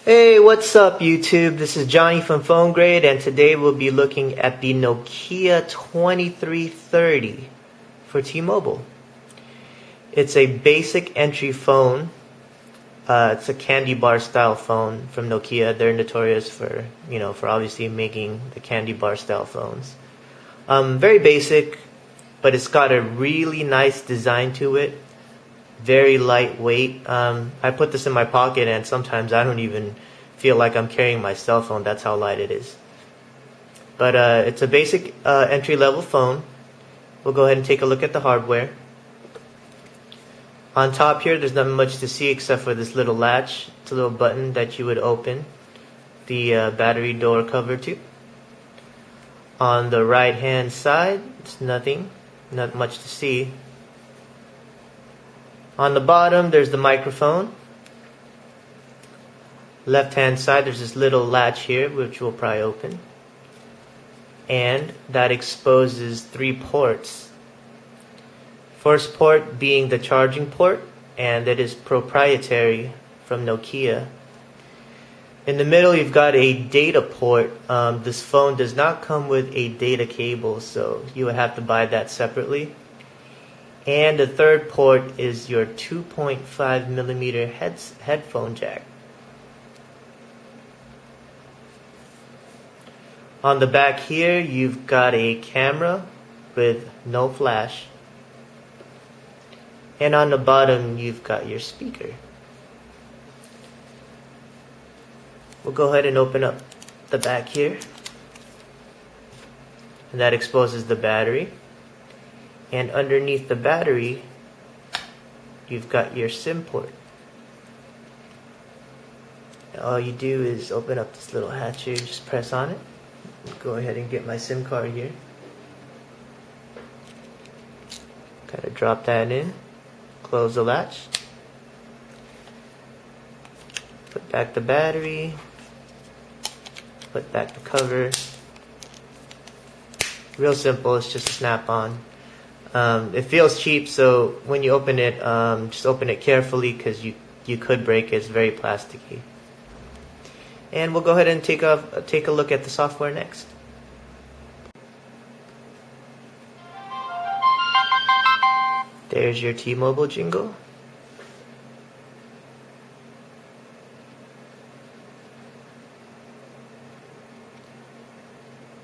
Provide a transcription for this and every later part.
Hey, what's up YouTube? This is Johnny from Phone Grade, and today we'll be looking at the Nokia 2330 for T-Mobile. It's a basic entry phone. It's a candy bar style phone from Nokia. They're notorious for, for obviously making the candy bar style phones. Very basic, but it's got a really nice design to it. Very lightweight. I put this in my pocket and sometimes I don't even feel like I'm carrying my cell phone. That's how light it is. But it's a basic entry-level phone. We'll go ahead and take a look at the hardware. On top here, there's not much to see except for this little latch. It's a little button that you would open the battery door cover to. On the right hand side, it's nothing, not much to see. On the bottom, there's the microphone. Left hand side, there's this little latch here, which we'll probably open. And that exposes 3 ports. First port being the charging port, and it is proprietary from Nokia. In the middle, you've got a data port. This phone does not come with a data cable, so you would have to buy that separately. And the third port is your 2.5mm headphone jack. On the back here, you've got a camera with no flash. And on the bottom, you've got your speaker. We'll go ahead and open up the back here. And that exposes the battery. And underneath the battery, you've got your SIM port. All you do is open up this little hatch here, just press on it. Go ahead and get my SIM card here. Gotta drop that in, close the latch, put back the battery, put back the cover. Real simple, it's just a snap-on. It feels cheap, so when you open it, just open it carefully because you could break it. It's very plasticky. And we'll go ahead and take a look at the software next. There's your T-Mobile jingle.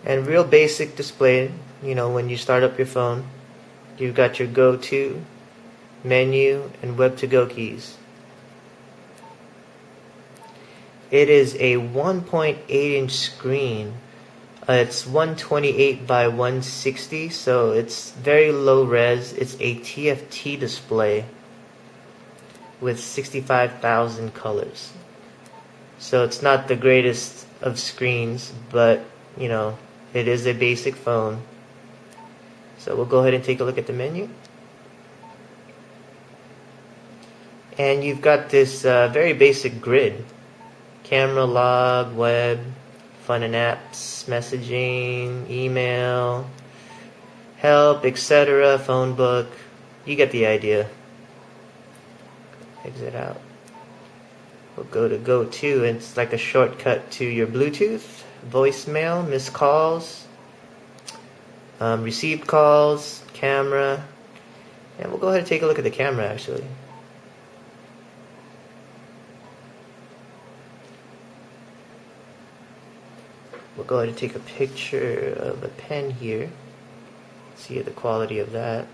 And real basic display, when you start up your phone. You've got your go-to, menu, and web-to-go keys. It is a 1.8-inch screen. It's 128 by 160, so it's very low res. It's a TFT display with 65,000 colors. So it's not the greatest of screens, but it is a basic phone. So we'll go ahead and take a look at the menu. And you've got this very basic grid. Camera, log, web, fun and apps, messaging, email, help, etc., phone book. You get the idea. Exit out. We'll go to go-to, and it's like a shortcut to your Bluetooth, voicemail, missed calls, received calls, camera, and we'll go ahead and take a look at the camera actually. We'll go ahead and take a picture of a pen here. See the quality of that.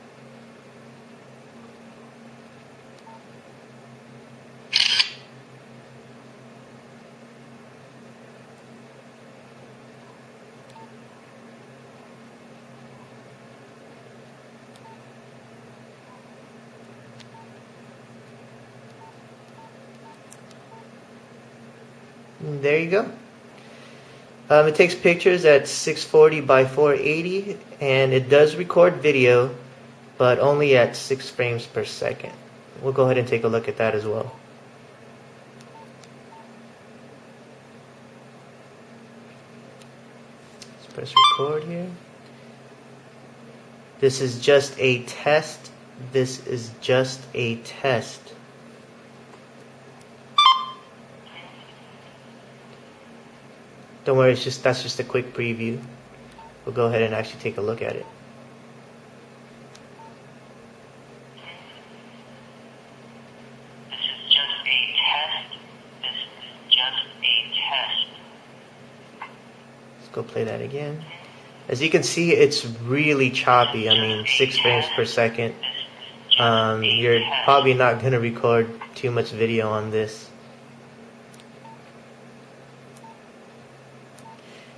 And there you go. It takes pictures at 640 by 480, and it does record video, but only at 6 frames per second. We'll go ahead and take a look at that as well. Let's press record here. This is just a test. This is just a test. Don't worry, that's just a quick preview. We'll go ahead and actually take a look at it. This is just a test. This is just a test. Let's go play that again. As you can see, it's really choppy. I mean, 6 frames per second. You're probably not going to record too much video on this.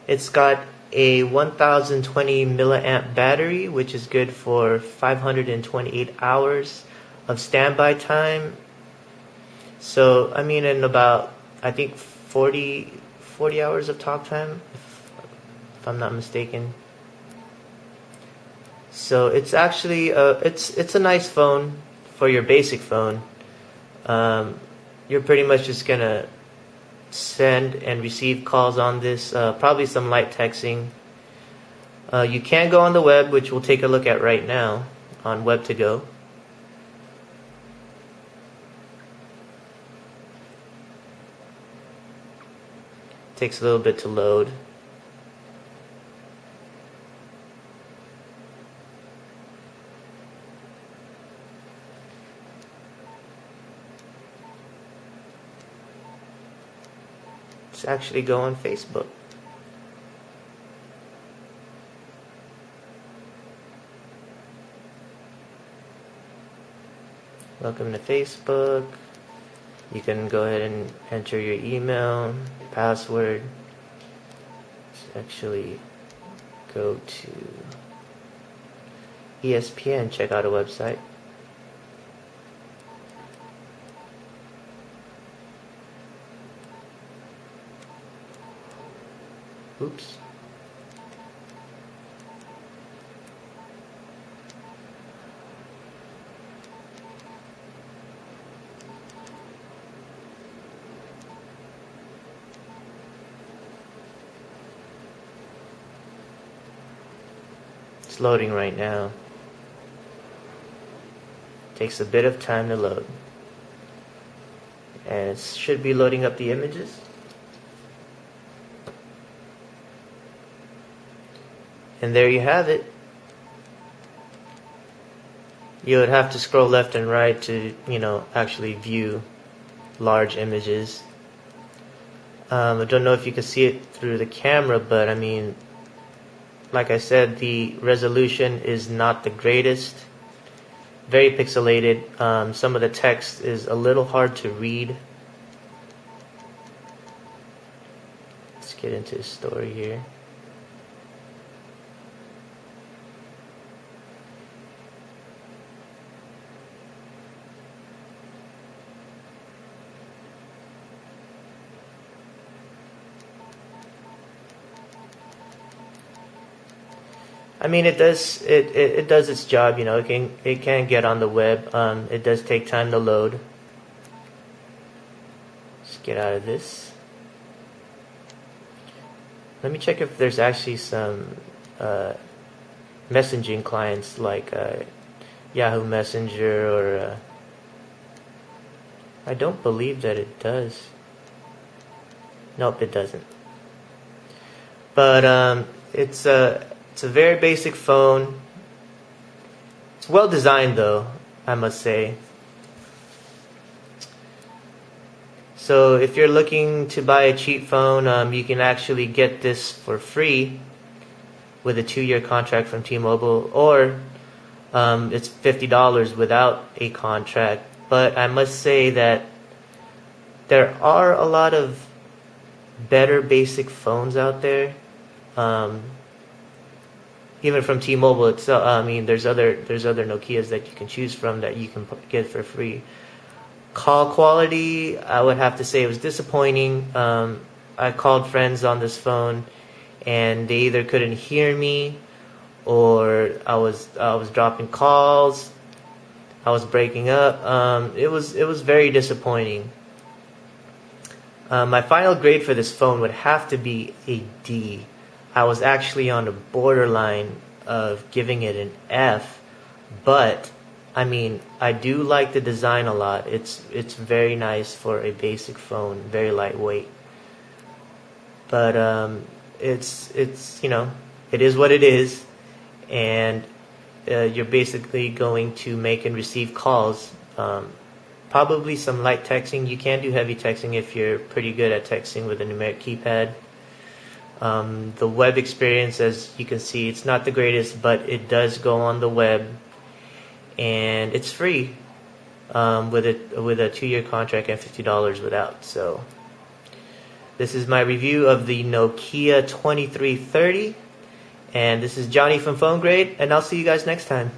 It's got a 1020 milliamp battery, which is good for 528 hours of standby time. So, I mean, in about, I think 40 hours of talk time, if I'm not mistaken. So it's actually it's a nice phone for your basic phone. You're pretty much just gonna send and receive calls on this, probably some light texting. You can go on the web, which we'll take a look at right now on Web2Go. Takes a little bit to load. Let's actually go on Facebook. Welcome to Facebook. You can go ahead and enter your email, password. Let's actually go to ESPN, check out a website. Oops. It's loading right now. Takes a bit of time to load. And it should be loading up the images. And there you have it. You would have to scroll left and right to, actually view large images. I don't know if you can see it through the camera, but I mean, like I said, the resolution is not the greatest. Very pixelated. Some of the text is a little hard to read. Let's get into the story here. I mean, it does its job. It can get on the web. It does take time to load. Let's get out of this. Let me check if there's actually some messaging clients like Yahoo Messenger or I don't believe that it does. Nope, it doesn't. But it's a very basic phone. It's well designed though, I must say. So if you're looking to buy a cheap phone, you can actually get this for free with a 2-year contract from T-Mobile, or it's $50 without a contract. But I must say that there are a lot of better basic phones out there. Even from T-Mobile itself. I mean, there's other Nokias that you can choose from that you can get for free. Call quality, I would have to say it was disappointing. I called friends on this phone, and they either couldn't hear me, or I was dropping calls. I was breaking up. It was very disappointing. My final grade for this phone would have to be a D. I was actually on the borderline of giving it an F, but I mean, I do like the design a lot. It's very nice for a basic phone, very lightweight. but it's you know, it is what it is, and you're basically going to make and receive calls. Probably some light texting. You can do heavy texting if you're pretty good at texting with a numeric keypad. The web experience, as you can see, it's not the greatest, but it does go on the web, and it's free with a 2-year contract and $50 without. So this is my review of the Nokia 2330, and this is Johnny from Phone Grade, and I'll see you guys next time.